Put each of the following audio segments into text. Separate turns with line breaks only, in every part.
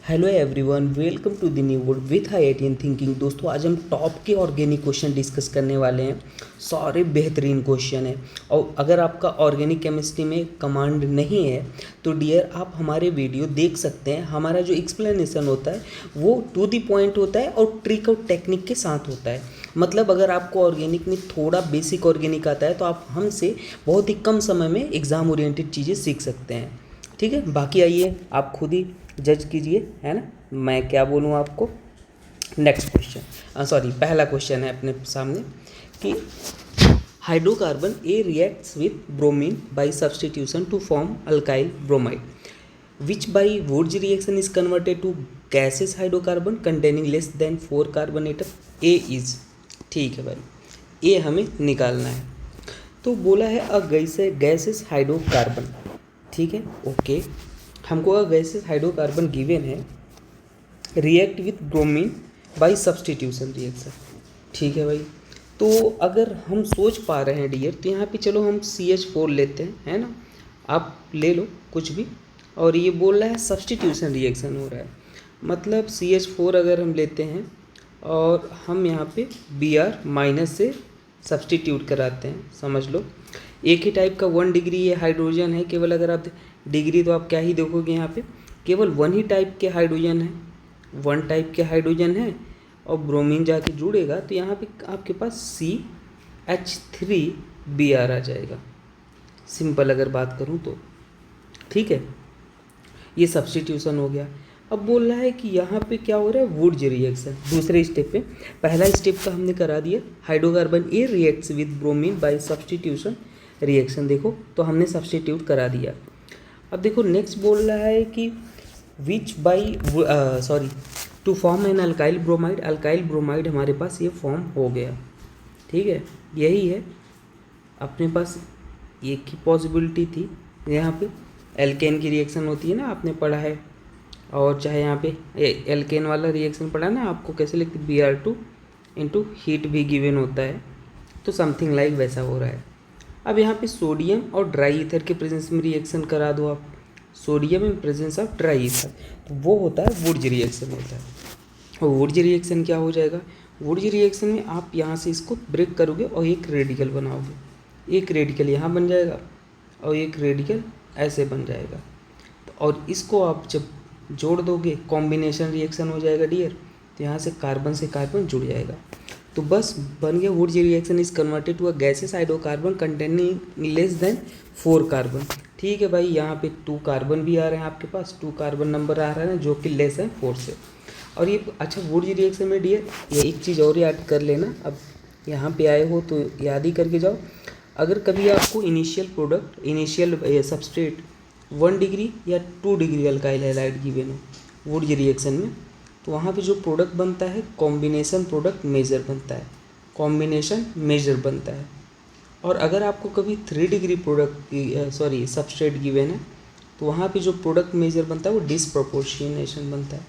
Hello everyone, welcome to the new word with IITian thinking. दोस्तों, आज हम top के ऑर्गेनिक क्वेश्चन डिस्कस करने वाले हैं। सारे बेहतरीन क्वेश्चन हैं और अगर आपका ऑर्गेनिक केमिस्ट्री में कमांड नहीं है तो डियर आप हमारे वीडियो देख सकते हैं। हमारा जो एक्सप्लेनेशन होता है वो टू द पॉइंट होता है और ट्रिक और टेक्निक के साथ होता है। मतलब अगर आपको ऑर्गेनिक में थोड़ा बेसिक ऑर्गेनिक आता है तो आप हमसे बहुत ही कम समय में एग्ज़ाम ओरिएंटेड चीज़ें सीख सकते हैं। ठीक है, बाकी आइए आप खुद ही जज कीजिए, है ना, मैं क्या बोलूँ आपको। नेक्स्ट क्वेश्चन, पहला क्वेश्चन है अपने सामने कि hydrocarbon A reacts with bromine by substitution to form alkyl bromide which by Wurtz reaction is converted to gases hydrocarbon containing less than 4 carbon atom. A is, ठीक है भाई, ए हमें निकालना है। तो बोला है अ गैसेस हाइड्रोकार्बन, ठीक है, ओके। हमको अगर गैसेस हाइड्रोकार्बन गिवन है react with bromine by substitution reaction, ठीक है भाई। तो अगर हम सोच पा रहे हैं डियर तो यहाँ पे चलो हम CH4 लेते हैं, है ना, आप ले लो कुछ भी। और ये बोल रहा है सब्सटीट्यूशन रिएक्शन हो रहा है, मतलब CH4 अगर हम लेते हैं और हम यहाँ पे Br माइनस से सब्सटीट्यूट कराते हैं, समझ लो एक ही टाइप का 1 डिग्री ये हाइड्रोजन है। केवल अगर आप डिग्री तो आप क्या ही देखोगे, यहाँ पे केवल 1 ही टाइप के हाइड्रोजन है, 1 टाइप के हाइड्रोजन है और ब्रोमीन जाके जुड़ेगा तो यहाँ पे आपके पास CH3Br आ जाएगा। सिंपल अगर बात करूँ तो, ठीक है, ये सब्स्टिट्यूशन हो गया। अब बोल रहा है कि यहाँ पे क्या हो रहा है, वुड्स रिएक्शन। दूसरे स्टेप पे पहला स्टेप का हमने करा दिया, hydrocarbon A reacts with bromine by substitution reaction, देखो तो हमने सब्स्टिट्यूट करा दिया। अब देखो नेक्स्ट बोल रहा है कि which by to form an alkyl bromide. Alkyl bromide हमारे पास ये फॉर्म हो गया, ठीक है, यही है अपने पास। एक ही पॉसिबिलिटी थी यहाँ पे, एल्केन की रिएक्शन होती है ना, आपने पढ़ा है, और चाहे यहाँ पे एल्केन वाला रिएक्शन पढ़ा ना आपको, कैसे लिखते Br2 इंटू हीट भी गिवन होता है, तो समथिंग लाइक वैसा हो रहा है। अब यहाँ पे सोडियम और ड्राई ईथर के प्रेजेंस में रिएक्शन करा दो आप, sodium in presence of dry ether, तो वो होता है वुड्स रिएक्शन होता है। और वुड्स रिएक्शन क्या हो जाएगा, वुड्स रिएक्शन में आप यहाँ से इसको ब्रेक करोगे और एक रेडिकल बनाओगे, एक रेडिकल यहाँ बन जाएगा और एक रेडिकल ऐसे बन जाएगा। तो और इसको आप जब जोड़ दोगे कॉम्बिनेशन रिएक्शन हो जाएगा डियर, तो यहाँ से कार्बन जुड़ जाएगा। तो बस बन गया, Wurtz reaction is converted to a gases hydrocarbon containing less than 4 carbon. ठीक है भाई, यहाँ पे 2 कार्बन भी आ रहे हैं आपके पास, 2 कार्बन नंबर आ रहा है ना, जो कि लेस है 4 से। और ये अच्छा, वुड्स रिएक्शन में डियर ये एक चीज़ और याद कर लेना, अब यहाँ पे आए हो तो याद ही करके जाओ। अगर कभी आपको इनिशियल सबस्ट्रेट 1 डिग्री या 2 डिग्री अल्काइल हैलाइड गिवन हो वुड्स रिएक्शन में, तो वहाँ पे जो प्रोडक्ट बनता है कॉम्बिनेशन प्रोडक्ट मेजर बनता है, कॉम्बिनेशन मेजर बनता है। और अगर आपको कभी 3 डिग्री सबस्ट्रेट गिवन है तो वहाँ पे जो प्रोडक्ट मेजर बनता है वो डिसप्रोपोर्शनेशन बनता है,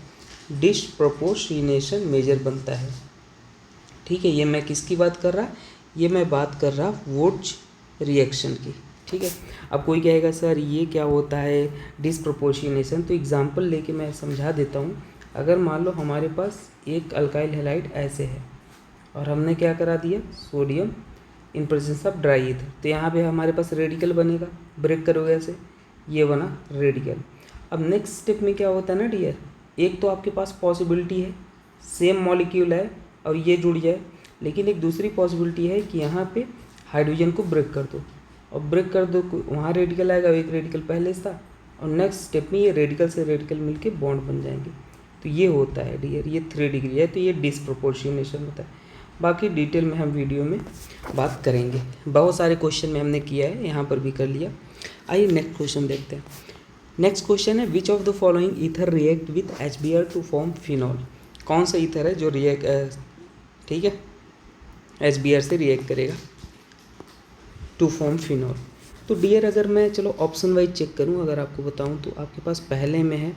डिसप्रोपोर्शनेशन मेजर बनता है। ठीक है, ये मैं किसकी बात कर रहा, ये मैं बात कर रहा वुड्स रिएक्शन की। ठीक है, अब कोई कहेगा सर ये क्या होता है डिसप्रोपोर्शनेशन, तो एग्जांपल लेके मैं समझा देता हूँ। अगर मान लो हमारे पास एक अल्काइल हैलाइड ऐसे है और हमने क्या करा दिया, sodium in presence of dry ether, तो यहाँ पे हमारे पास रेडिकल बनेगा, ब्रेक करोगे ऐसे, ये बना रेडिकल। अब नेक्स्ट स्टेप में क्या होता है ना डियर, एक तो आपके पास पॉसिबिलिटी है सेम मॉलिक्यूल है और ये जुड़ जाए, लेकिन एक दूसरी पॉसिबिलिटी है कि यहाँ पे हाइड्रोजन को ब्रेक कर दो, और ब्रेक कर दो वहाँ रेडिकल आएगा, एक रेडिकल पहले से था, और नेक्स्ट स्टेप में ये रेडिकल से रेडिकल मिलके बॉन्ड बन जाएंगे, तो ये होता है डियर, ये 3 डिग्री है, तो ये डिसप्रोपोर्शनेशन होता है। बाकी डिटेल में हम वीडियो में बात करेंगे, बहुत सारे क्वेश्चन में हमने किया है, यहाँ पर भी कर लिया। आइए नेक्स्ट क्वेश्चन देखते हैं। नेक्स्ट क्वेश्चन है which of the following ether react with HBr to form phenol. कौन सा ईथर है जो ठीक है HBr से रिएक्ट करेगा टू फॉर्म फिनॉल। तो डियर अगर मैं चलो ऑप्शन वाइज चेक करूँ, अगर आपको बताऊँ तो आपके पास पहले में है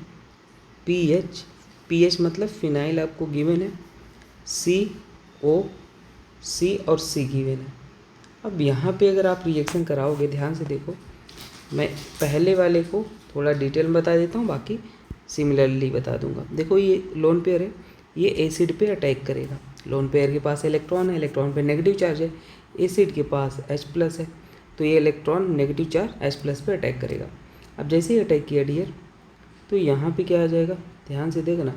पीएच मतलब फिनाइल आपको गिवन है, COC और C गिवन है। अब यहाँ पे अगर आप रिएक्शन कराओगे, ध्यान से देखो, मैं पहले वाले को थोड़ा डिटेल में बता देता हूँ, बाकी सिमिलरली बता दूंगा। देखो ये लोन पेयर है, ये एसिड पे अटैक करेगा। लोन पेयर के पास इलेक्ट्रॉन है, इलेक्ट्रॉन पे नेगेटिव चार्ज है, एसिड के पास H+ है, तो ये इलेक्ट्रॉन नेगेटिव चार्ज H+ पे अटैक करेगा। अब जैसे ही अटैक किया डियर, तो यहाँ पे क्या आ जाएगा, ध्यान से देखना,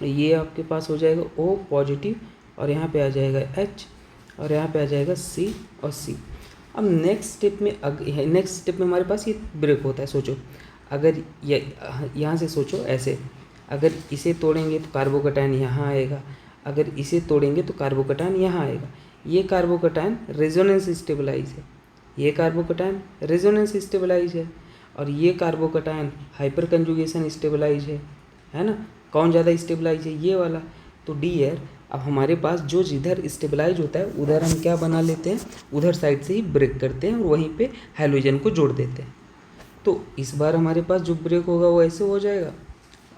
ये आपके पास हो जाएगा O पॉजिटिव, और यहाँ पे आ जाएगा H, और यहाँ पे आ जाएगा C और C। अब नेक्स्ट स्टेप में हमारे पास ये ब्रेक होता है। सोचो अगर यहाँ से सोचो ऐसे, अगर इसे तोड़ेंगे तो कार्बोकटायन यहाँ आएगा, अगर इसे तोड़ेंगे तो कार्बोकटायन यहाँ आएगा। ये कार्बोकटायन रेजोनेंस स्टेबलाइज है, ये कार्बोकटायन रेजोनेंस स्टेबलाइज है, और ये कार्बोकटायन हाइपर कंजुगेशन स्टेबलाइज है ना। कौन ज़्यादा स्टेबलाइज है, ये वाला। तो डियर अब हमारे पास जो जिधर स्टेबलाइज होता है उधर हम क्या बना लेते हैं, उधर साइड से ही ब्रेक करते हैं और वहीं पे हैलोजन को जोड़ देते हैं। तो इस बार हमारे पास जो ब्रेक होगा वो ऐसे हो जाएगा,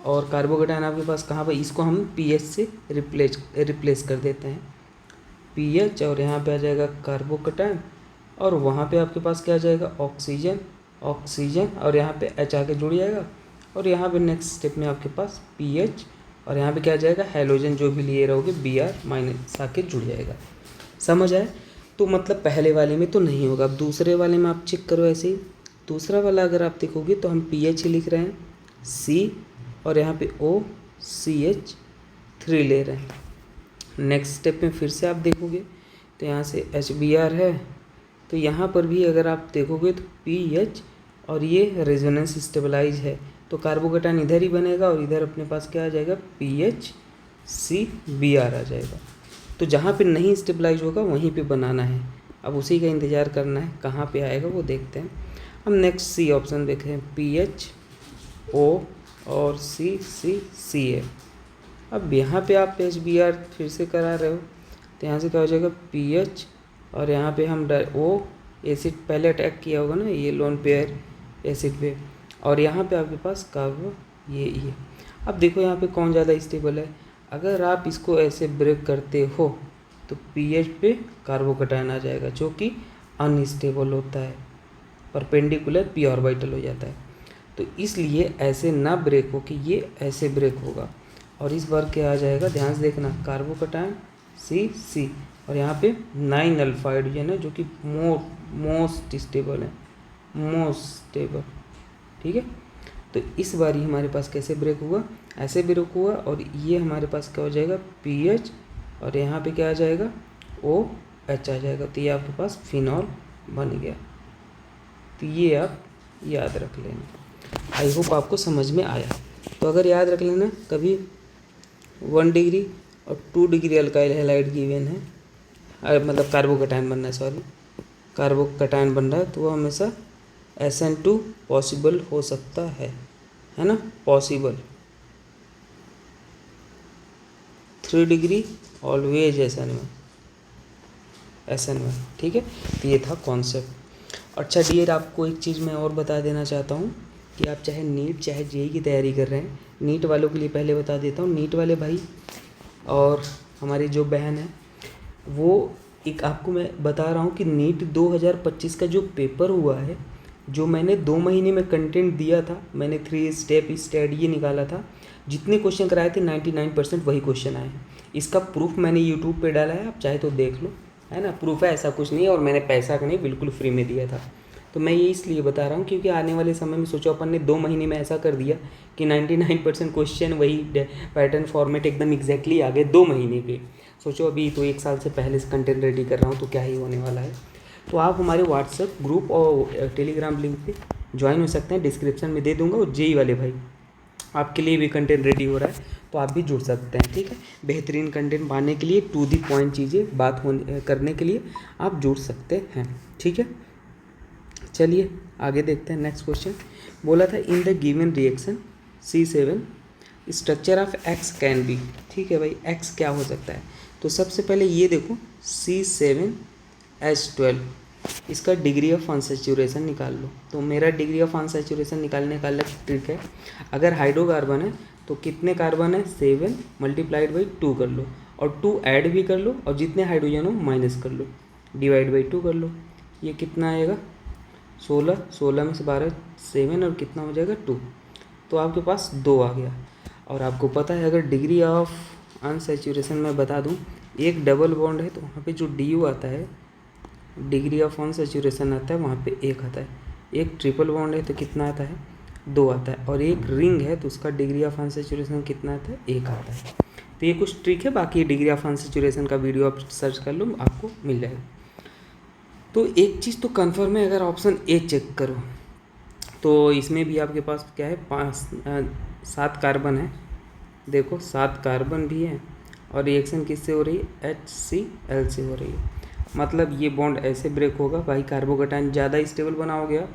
और कार्बोकटायन आपके पास कहाँ पर, इसको हम पीएच से रिप्लेस कर देते हैं, पीएच, और यहाँ पे आ जाएगा कार्बोकटायन, और वहाँ पे आपके पास क्या आ जाएगा, ऑक्सीजन, और यहाँ पे H आके जुड़ जाएगा, और यहाँ पे नेक्स्ट स्टेप में आपके पास पीएच, और यहाँ पे क्या आ जाएगा, हैलोजन जो भी लिए रहोगे Br- आके जुड़ जाएगा। समझ आए। तो मतलब पहले वाले में तो नहीं होगा। अब दूसरे वाले में आप चेक करो ऐसे ही। दूसरा वाला अगर आप देखोगे तो हम पीएच लिख रहे हैं, C, और यहाँ पे OCH3 ले रहे हैं। नेक्स्ट स्टेप में फिर से आप देखोगे तो यहाँ से HBr है, तो यहाँ पर भी अगर आप देखोगे तो पीएच, और ये रेजोनेंस स्टेबलाइज है, तो कार्बोकटायन इधर ही बनेगा, और इधर अपने पास क्या आ जाएगा, PHCBr आ जाएगा। तो जहाँ पे नहीं स्टेबलाइज होगा वहीं पे बनाना है। अब उसी का इंतज़ार करना है, कहाँ पे आएगा वो देखते हैं। हम नेक्स्ट C ऑप्शन देखें, PHO और CCCA। अब यहाँ पे आप HBr फिर से करा रहे हो, तो यहाँ से क्या हो जाएगा, PH, और यहाँ पे हम O, एसिड पहले अटैक किया होगा ना ये लोन पेयर एसिड पे, और यहाँ पे आपके पास कार्बो ये। अब देखो यहाँ पे कौन ज़्यादा स्टेबल है। अगर आप इसको ऐसे ब्रेक करते हो तो पीएच पे कार्बोकटायन आ जाएगा, जो कि अनस्टेबल होता है, परपेंडिकुलर p ऑर्बिटल हो जाता है। तो इसलिए ऐसे ना ब्रेक हो कि ये ऐसे ब्रेक होगा, और इस बार क्या आ जाएगा, ध्यान से देखना, कार्बोकटायन C, और यहाँ पे 9 अल्फा हाइड्रोजन है, जो कि मोस्ट स्टेबल है, मोस्ट स्टेबल। ठीक है। तो इस बार ही हमारे पास कैसे ब्रेक हुआ, ऐसे ब्रेक हुआ, और ये हमारे पास क्या हो जाएगा, पीएच, और यहाँ पे क्या आ जाएगा, OH आ जाएगा। तो ये आपके पास फिनॉल बन गया। तो ये आप याद रख लेना। आई होप आपको समझ में आया। तो अगर याद रख लेना, कभी 1 डिग्री और 2 डिग्री अल्काइल हैलाइड गिवन है, मतलब कार्बोकटायन बनना है, सॉरी कार्बोकटायन बन रहा है, तो वो हमेशा SN2 पॉसिबल हो सकता है ना, पॉसिबल। 3 degree always SN1। ठीक है। तो ये था कॉन्सेप्ट। अच्छा डियर, आपको एक चीज़ मैं और बता देना चाहता हूँ कि आप चाहे नीट चाहे जेई की तैयारी कर रहे हैं, नीट वालों के लिए पहले बता देता हूँ। नीट वाले भाई और हमारी जो बहन है, वो एक आपको मैं बता रहा हूँ कि नीट 2025 का जो पेपर हुआ है, जो मैंने 2 महीने में कंटेंट दिया था, मैंने 3 स्टेप स्ट्रेटजी निकाला था, जितने क्वेश्चन कराए थे 99% वही क्वेश्चन आए हैं। इसका प्रूफ मैंने यूट्यूब पे डाला है, आप चाहे तो देख लो, है ना, प्रूफ है, ऐसा कुछ नहीं है, और मैंने पैसा का नहीं, बिल्कुल फ्री में दिया था। तो मैं ये इसलिए बता रहा हूँ क्योंकि आने वाले समय में सोचो अपन ने 2 महीने में ऐसा कर दिया कि 99% क्वेश्चन वही पैटर्न फॉर्मेट एकदम एग्जैक्टली आ गए 2 महीने के। सोचो अभी तो 1 साल से पहले से कंटेंट रेडी कर रहा हूँ, तो क्या ही होने वाला है। तो आप हमारे व्हाट्सएप ग्रुप और टेलीग्राम लिंक पे ज्वाइन हो सकते हैं, डिस्क्रिप्शन में दे दूंगा। और जेई वाले भाई, आपके लिए भी कंटेंट रेडी हो रहा है, तो आप भी जुड़ सकते हैं। ठीक है। बेहतरीन कंटेंट पाने के लिए, टू दी पॉइंट चीज़ें बात करने के लिए आप जुड़ सकते हैं। ठीक है। चलिए आगे देखते हैं। नेक्स्ट क्वेश्चन बोला था, in the given reaction C7 structure of X can be. ठीक है भाई, X क्या हो सकता है। तो सबसे पहले ये देखो, C7H12, इसका डिग्री ऑफ अनसैचुरेशन निकाल लो। तो मेरा डिग्री ऑफ अनसैचुरेशन निकालने का अलग ट्रिक है। अगर हाइड्रोकार्बन है तो कितने कार्बन है, 7 × 2 कर लो, और 2 ऐड भी कर लो, और जितने हाइड्रोजन हो माइनस कर लो, डिवाइड बाई 2 कर लो। ये कितना आएगा, 16 में से 12 7, और कितना हो जाएगा 2। तो आपके पास 2 आ गया। और आपको पता है अगर डिग्री ऑफ अनसैचुरेशन मैं बता दूं, एक डबल बॉन्ड है तो वहाँ पे जो डी आता है, डिग्री ऑफ अनसैचुरेशन आता है, वहाँ पे 1 आता है। एक ट्रिपल बॉन्ड है तो कितना आता है, 2 आता है। और एक रिंग है तो उसका डिग्री ऑफ अनसैचुरेशन कितना आता है, 1 आता है। तो ये कुछ ट्रिक है, बाकी डिग्री ऑफ अनसैचुरेशन का वीडियो आप सर्च कर लो, आपको मिल जाएगा। तो एक चीज़ तो कन्फर्म है, अगर ऑप्शन ए चेक करो तो इसमें भी आपके पास क्या है, 7 कार्बन है। देखो 7 कार्बन भी है और रिएक्शन किससे हो रही है, HCl से हो रही है। मतलब ये बॉन्ड ऐसे ब्रेक होगा भाई, कार्बोकटायन ज़्यादा स्टेबल बनाओगे आप।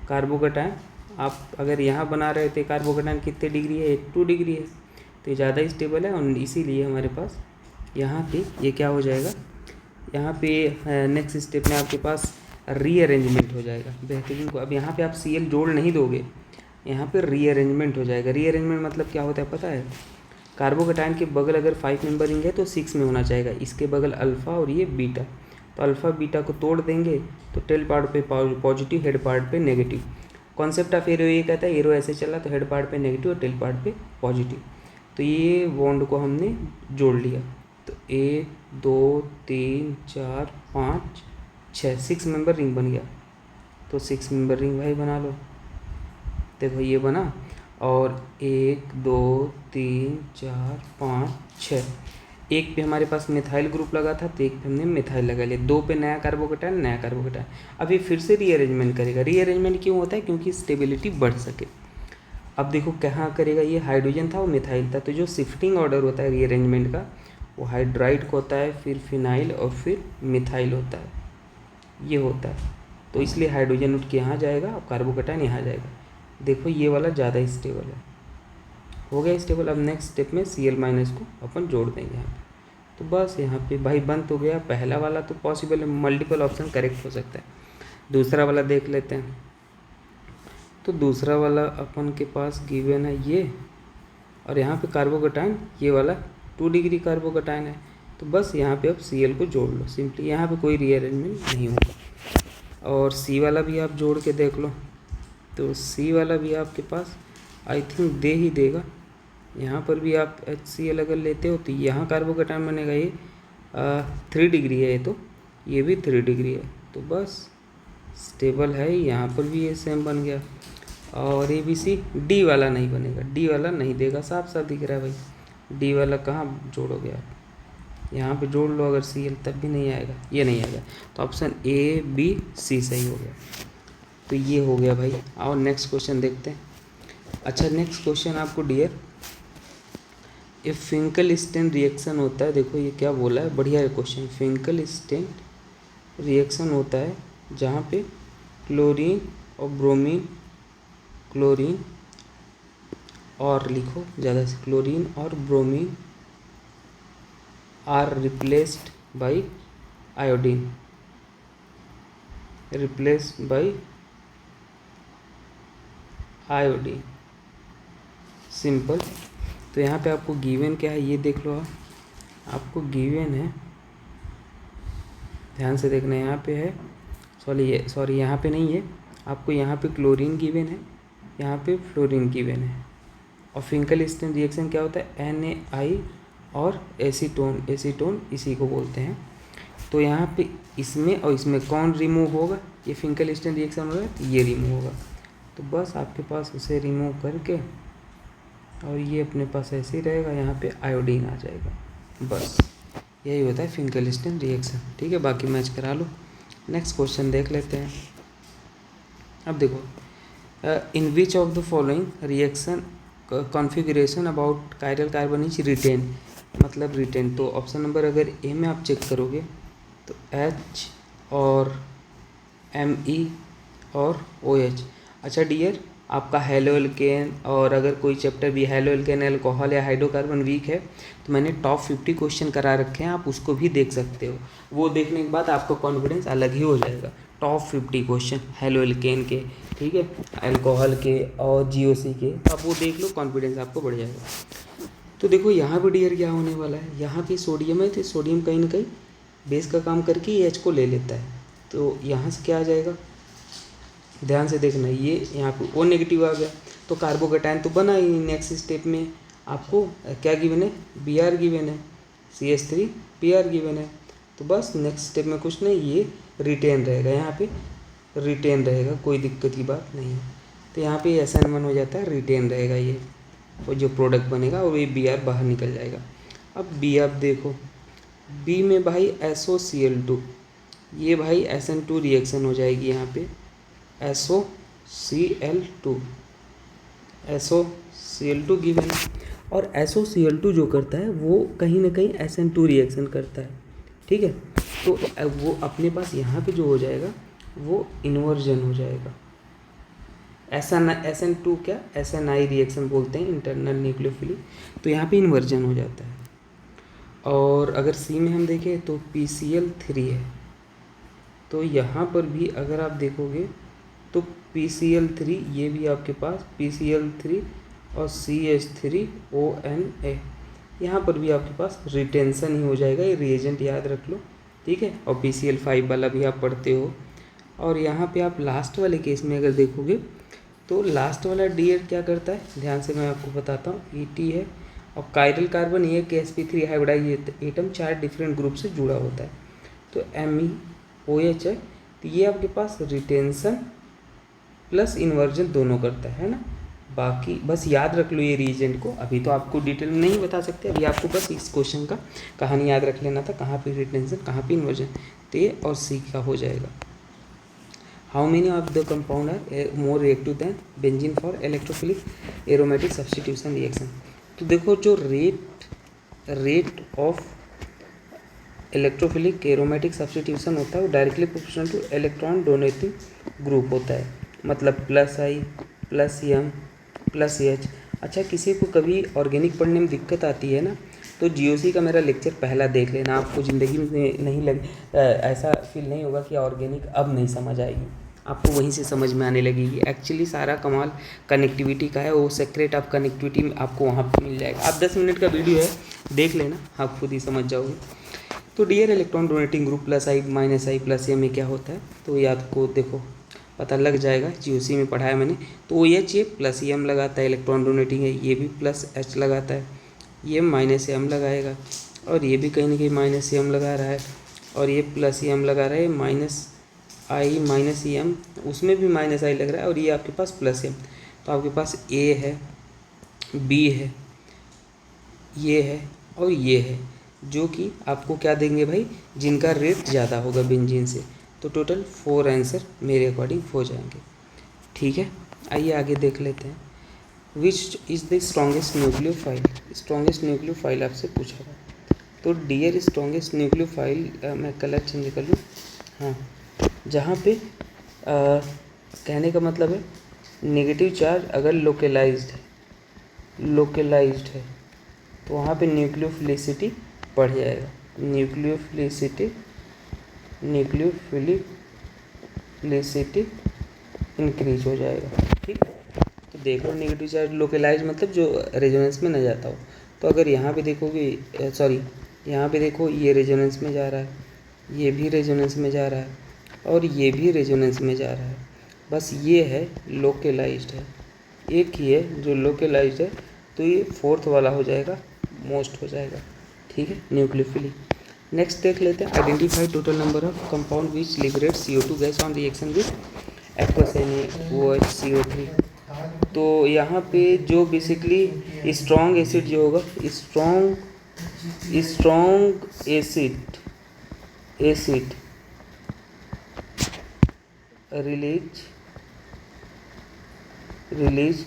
कार्बोकटायन आप अगर यहाँ बना रहे थे, कार्बोकटायन कितने डिग्री है, 2 डिग्री है, तो ये ज़्यादा स्टेबल है। और इसीलिए हमारे पास यहाँ पे ये क्या हो जाएगा, यहाँ पे नेक्स्ट स्टेप में आपके पास रीअरेंजमेंट हो जाएगा बेहतरीन को। अब यहाँ पे आप Cl जोड़ नहीं दोगे, यहाँ पे रीअरेंजमेंट हो जाएगा। रीअरेंजमेंट मतलब क्या होता है पता है, कार्बोकटायन के बगल अगर 5 मेंबर रिंग है तो 6 में होना चाहिए, इसके बगल अल्फ़ा और ये बीटा। तो अल्फ़ा बीटा को तोड़ देंगे तो टेल पार्ट पे पॉजिटिव, हेड पार्ट पे नेगेटिव। कॉन्सेप्ट ऑफ एरो ये कहता है, एरो ऐसे चला तो हेड पार्ट पे नेगेटिव और टेल पार्ट पे पॉजिटिव। तो ये बॉन्ड को हमने जोड़ लिया, तो 1 2 3 4 5 6 6 मेंबर रिंग बन गया। तो 6 मेंबर रिंग भाई बना लो, देखो ये बना। और 1 2 3 4 5 6, एक पे हमारे पास मिथाइल ग्रुप लगा था तो एक पे हमने मिथाइल लगा लिया, 2 पे नया कार्बोकटायन, नया कार्बोकटायन। अब ये फिर से रीअरेंजमेंट करेगा। रीअरेंजमेंट क्यों होता है, क्योंकि स्टेबिलिटी बढ़ सके। अब देखो कहाँ करेगा, ये हाइड्रोजन था वो मिथाइल था, तो जो शिफ्टिंग ऑर्डर होता है रीअरेंजमेंट का, वो हाइड्राइड को होता है, फिर फिनाइल और फिर मिथाइल होता है, ये होता है। तो इसलिए हाइड्रोजन उठ के यहाँ जाएगा और कार्बोकटायन यहाँ जाएगा। देखो ये वाला ज़्यादा स्टेबल है, हो गया स्टेबल। अब नेक्स्ट स्टेप में Cl माइनस को अपन जोड़ देंगे यहाँ पे। तो बस यहाँ पे भाई बन तो गया। पहला वाला तो पॉसिबल है, मल्टीपल ऑप्शन करेक्ट हो सकता है। दूसरा वाला देख लेते हैं। तो दूसरा वाला अपन के पास गिवन है ये, और यहाँ पे कार्बोकटायन ये वाला 2 डिग्री कार्बोकटायन है। तो बस यहाँ पे अब Cl को जोड़ लो सिंपली, यहाँ पे कोई रीअरेंजमेंट नहीं होगा। और C वाला भी आप जोड़ के देख लो, तो C वाला भी आपके पास आई थिंक दे ही देगा। यहाँ पर भी आप HCl अगर लेते हो तो यहाँ कार्बोकटायन बनेगा, ये 3 डिग्री है, ये तो ये भी 3 डिग्री है, तो बस स्टेबल है। यहाँ पर भी ये सेम बन गया। और ABC D वाला नहीं बनेगा, D वाला नहीं देगा, साफ साफ दिख रहा है भाई। D वाला कहाँ जोड़ोगे आप, यहाँ पे जोड़ लो अगर Cl, तब भी नहीं आएगा, ये नहीं आएगा। तो ऑप्शन A B C सही हो गया। तो ये हो गया भाई। और नेक्स्ट क्वेश्चन देखते हैं। अच्छा नेक्स्ट क्वेश्चन आपको डियर, एक फिंकल-स्टेन रिएक्शन होता है। देखो ये क्या बोला है, बढ़िया है क्वेश्चन। फिंकल-स्टेन रिएक्शन होता है जहाँ पे क्लोरीन और ब्रोमीन, क्लोरीन और लिखो ज़्यादा से, क्लोरीन और bromine are replaced by iodine, replaced by iodine, simple. तो यहाँ पे आपको गिवन क्या है ये देख लो आप, आपको गिवन है, ध्यान से देखना, यहाँ पे है, सॉरी यहाँ पे नहीं है, आपको यहाँ पे क्लोरीन गिवन है, यहाँ पे फ्लोरीन गिवन है। और फिंकल-स्टेन रिएक्शन क्या होता है, NaI और एसीटोन, एसीटोन इसी को बोलते हैं। तो यहाँ पे इसमें और इसमें कौन रिमूव होगा, ये फिंकल-स्टेन रिएक्शन होगा तो ये रिमूव होगा। तो बस आपके पास उसे रिमूव करके और ये अपने पास ऐसे ही रहेगा, यहाँ पे आयोडीन आ जाएगा। बस यही होता है फिंकल-स्टेन रिएक्शन, ठीक है। बाकी मैच करा लो। नेक्स्ट क्वेश्चन देख लेते हैं। अब देखो, in which of the following reaction configuration about chiral carbon is retain, मतलब रिटेन। तो ऑप्शन नंबर अगर ए में आप चेक करोगे तो H और Me और OH। अच्छा डियर, आपका हेलो एल्केन और अगर कोई चैप्टर भी हेलो एल्केन, अल्कोहल या हाइड्रोकार्बन वीक है तो मैंने टॉप 50 क्वेश्चन करा रखे हैं, आप उसको भी देख सकते हो। वो देखने के बाद आपका कॉन्फिडेंस अलग ही हो जाएगा। टॉप 50 क्वेश्चन हेलो एल्केन के, ठीक है, अल्कोहल के और GOC के, आप वो देख लो, कॉन्फिडेंस आपको बढ़ जाएगा। तो देखो यहाँ पर डियर क्या होने वाला है, यहाँ पे सोडियम है तो सोडियम कहीं ना कहीं बेस का काम करके H को ले लेता है। तो यहाँ से क्या आ जाएगा, ध्यान से देखना, ये यहाँ पे O नेगेटिव आ गया तो कार्बोकेटायन तो बना ही। नेक्स्ट स्टेप में आपको क्या गिवन है, बी आर गिवन है, CH3 पी आर गिवन है। तो बस नेक्स्ट स्टेप में कुछ नहीं, ये रिटेन रहेगा, यहाँ पे रिटेन रहेगा, कोई दिक्कत की बात नहीं है। तो यहाँ पे SN1 हो जाता है, रिटेन रहेगा ये, और जो प्रोडक्ट बनेगा और ये बी आर बाहर निकल जाएगा। अब बी आप देखो, बी में भाई SOCl2, ये भाई SN2 रिएक्शन हो जाएगी यहाँ पे, SOCl2 गिवन। और SOCl2 जो करता है वो कहीं ना कहीं SN2 रिएक्शन करता है, ठीक है। तो वो अपने पास यहाँ पे जो हो जाएगा वो इन्वर्जन हो जाएगा। SN2 क्या, SNI रिएक्शन बोलते हैं, इंटरनल न्यूक्लियोफिली। तो यहाँ पे इन्वर्जन हो जाता है। और अगर सी में हम देखें तो PCl3 है, तो यहाँ पर भी अगर आप देखोगे तो PCl3, ये भी आपके पास PCl3 और CH3ONA, यहाँ पर भी आपके पास रिटेंशन ही हो जाएगा। ये रिएजेंट याद रख लो, ठीक है। और PCl5 वाला भी आप पढ़ते हो। और यहाँ पे आप लास्ट वाले केस में अगर देखोगे तो लास्ट वाला D8 क्या करता है, ध्यान से मैं आपको बताता हूँ। ET है और कायरल कार्बन ये sp3 hybridise atom 4 different group से जुड़ा होता है। तो MEOH है, तो ये आपके पास रिटेंशन प्लस इन्वर्जन दोनों करता है ना। बाकी बस याद रख लो ये रीजेंट को, अभी तो आपको डिटेल में नहीं बता सकते, अभी आपको बस इस क्वेश्चन का कहानी याद रख लेना था, कहाँ पे रिटेंशन कहाँ पे इन्वर्जन। तो ये और सी का हो जाएगा। How many of the compound are more reactive than benzene for electrophilic aromatic substitution reaction. तो देखो जो rate of electrophilic aromatic substitution होता है वो directly proportional to electron donating group होता है, मतलब +I +M +H। अच्छा, किसी को कभी ऑर्गेनिक पढ़ने में दिक्कत आती है ना, तो GOC का मेरा लेक्चर पहला देख लेना, आपको ज़िंदगी में नहीं ऐसा फील नहीं होगा कि ऑर्गेनिक अब नहीं समझ आएगी, आपको वहीं से समझ में आने लगेगी। एक्चुअली सारा कमाल कनेक्टिविटी का है, वो सेक्रेट ऑफ कनेक्टिविटी आपको वहाँ पर मिल जाएगा। आप 10 मिनट का वीडियो है, देख लेना, आप खुद ही समझ जाओगे। तो dear electron donating group +I -I +M में क्या होता है, तो ये आपको देखो पता लग जाएगा, GOC में पढ़ाया मैंने। तो OH ये +M लगाता है, इलेक्ट्रॉन डोनेटिंग है, ये भी +H लगाता है, ये -M लगाएगा, और ये भी कहीं ना कहीं -M लगा रहा है, और ये +M लगा रहा है, -I -M, उसमें भी -I लग रहा है, और ये आपके पास +M। तो आपके पास A है, B है, ये है और ये है, जो कि आपको क्या देंगे भाई, जिनका रेट ज़्यादा होगा बेंजीन से। तो टोटल 4 आंसर मेरे अकॉर्डिंग हो जाएंगे, ठीक है। आइए आगे देख लेते हैं। Which is the strongest nucleophile, strongest nucleophile आपसे पूछा था। तो डियर स्ट्रॉन्गेस्ट न्यूक्लियोफाइल, मैं कलर चेंज कर लूँ, हाँ, जहाँ पे कहने का मतलब है नेगेटिव चार्ज अगर लोकेलाइज्ड है तो वहाँ पे न्यूक्लियोफिलिसिटी बढ़ जाएगा, न्यूक्लियोफिलिसिटी इंक्रीज हो जाएगा, ठीक है। तो देखो नेगेटिव चार्ज लोकेलाइज मतलब जो रेजोनेंस में न जाता हो। तो अगर यहाँ पे देखोगे, सॉरी यहाँ पे देखो, ये रेजोनेंस में जा रहा है, ये भी रेजोनेंस में जा रहा है, और ये भी रेजोनेंस में जा रहा है, बस ये है लोकेलाइज्ड है, एक ही है जो लोकेलाइज्ड है। तो ये 4th वाला हो जाएगा, मोस्ट हो जाएगा, ठीक है, न्यूक्लियोफिलिक। नेक्स्ट देख लेते हैं, identify total number of compound which liberate CO2 gas on reaction with aqueous NaOH CO3। तो यहाँ पे जो बेसिकली स्ट्रॉन्ग एसिड जो होगा, strong acid release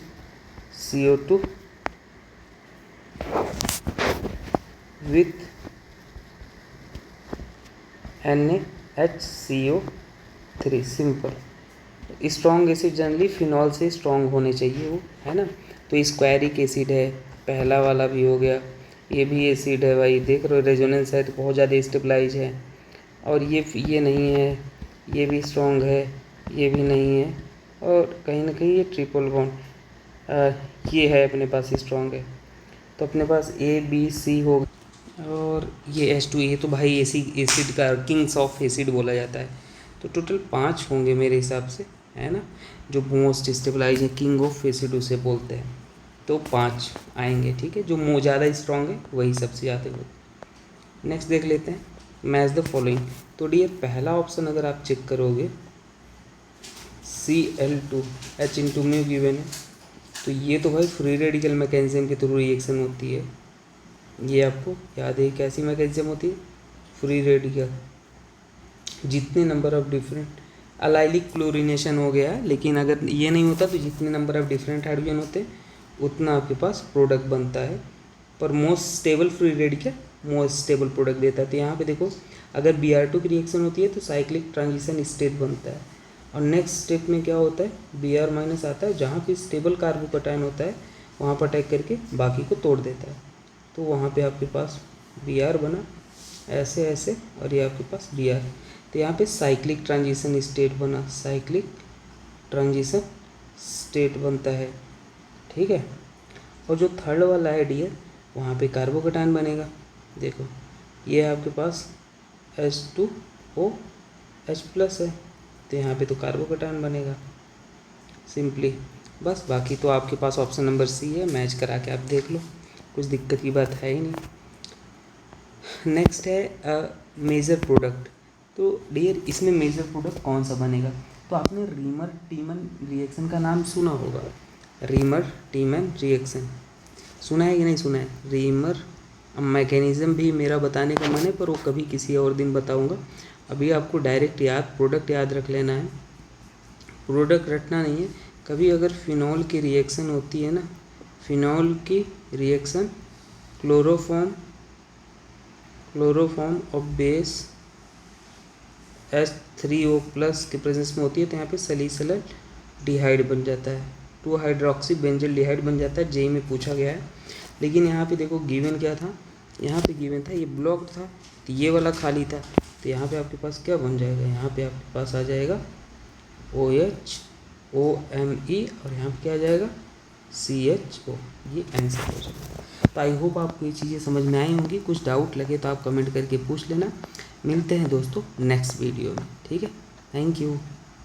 CO2 with NaHCO3, simple. Strong acid generally phenol से स्ट्रॉन्ग होने चाहिए वो, है ना। तो स्क्वायरिक एसिड है, पहला वाला भी हो गया, ये भी एसिड है भाई, देख रहे हो रेजोनेंस है तो बहुत ज़्यादा स्टेबलाइज है। और ये नहीं है, ये भी स्ट्रॉन्ग है, ये भी नहीं है, और कहीं ना कहीं ये ट्रिपल बॉन्ड ये है अपने पास स्ट्रॉन्ग है। तो अपने पास ABC होगा, और ये H2, तो भाई एसिड का किंग्स ऑफ एसिड बोला जाता है। तो टोटल 5 होंगे मेरे हिसाब से, है ना। जो मोस्ट स्टेबलाइज है, किंग ऑफ एसिड उसे बोलते हैं। तो 5 आएंगे, ठीक है। जो ज़्यादा स्ट्रॉन्ग है वही सबसे ज़्यादा होगा। नेक्स्ट देख लेते हैं, मैच द फॉलोइंग। तो डियर पहला ऑप्शन अगर आप चेक करोगे Cl2 H into mu given है, तो ये तो भाई फ्री रेडिकल मैकेनिज्म के थ्रू रिएक्शन होती है। ये आपको याद है कैसी मैकेनिज्म होती है, फ्री रेडिकल। जितने number of different allylic chlorination हो गया, लेकिन अगर ये नहीं होता तो जितने नंबर ऑफ डिफरेंट हाइड्रोजन होते उतना आपके पास प्रोडक्ट बनता है। पर most stable free radical most stable product देता है। तो यहाँ पे देखो, अगर Br2 की रिएक्शन होती है तो साइक्लिक ट्रांजिशन स्टेट बनता है। और नेक्स्ट स्टेप में क्या होता है, Br माइनस आता है, जहाँ पे स्टेबल कार्बोकैटायन होता है वहाँ पर अटैक करके बाकी को तोड़ देता है। तो वहाँ पे आपके पास Br बना ऐसे ऐसे, और ये आपके पास Br। तो यहाँ पे साइक्लिक ट्रांजिशन स्टेट बना, साइक्लिक ट्रांजिशन स्टेट बनता है, ठीक है। और जो थर्ड वाला है डियर, वहाँ पे कार्बोकैटायन बनेगा। देखो ये आपके पास H2OH प्लस है, तो यहाँ पे तो कार्बोकैटायन बनेगा सिंपली। बस बाकी तो आपके पास ऑप्शन नंबर सी है, मैच करा के आप देख लो, कुछ दिक्कत की बात है ही नहीं। नेक्स्ट है मेजर प्रोडक्ट। तो डियर इसमें मेजर प्रोडक्ट कौन सा बनेगा, तो आपने रीमर टीमन रिएक्शन का नाम सुना होगा। रीमर टीमन रिएक्शन सुना है कि नहीं सुना है, रीमर। मैकेनिज़्म भी मेरा बताने का मन है, पर वो कभी किसी और दिन बताऊंगा। अभी आपको डायरेक्ट प्रोडक्ट याद रख लेना है, प्रोडक्ट रटना नहीं है। कभी अगर फिनॉल की रिएक्शन होती है ना, फिनॉल की reaction chloroform of base H3O plus के प्रेजेंस में होती है, तो यहाँ पे सैलिसिलर डिहाइड बन जाता है, 2 हाइड्रोक्सी बेंजल डिहाइड बन जाता है। जेई में पूछा गया है। लेकिन यहाँ पे देखो गिवन क्या था, यहाँ पे गिवन था ये ब्लॉक था, तो ये वाला खाली था, तो यहाँ पे आपके पास क्या बन जाएगा, यहाँ पे आपके पास आ जाएगा OHOMe, और यहाँ पे क्या आ जाएगा CHO। ये आंसर हो जाएगा। तो आई होप आपको ये चीज़ें समझ में आई होंगी। कुछ डाउट लगे तो आप कमेंट करके पूछ लेना। मिलते हैं दोस्तों नेक्स्ट वीडियो में, ठीक है। Thank you.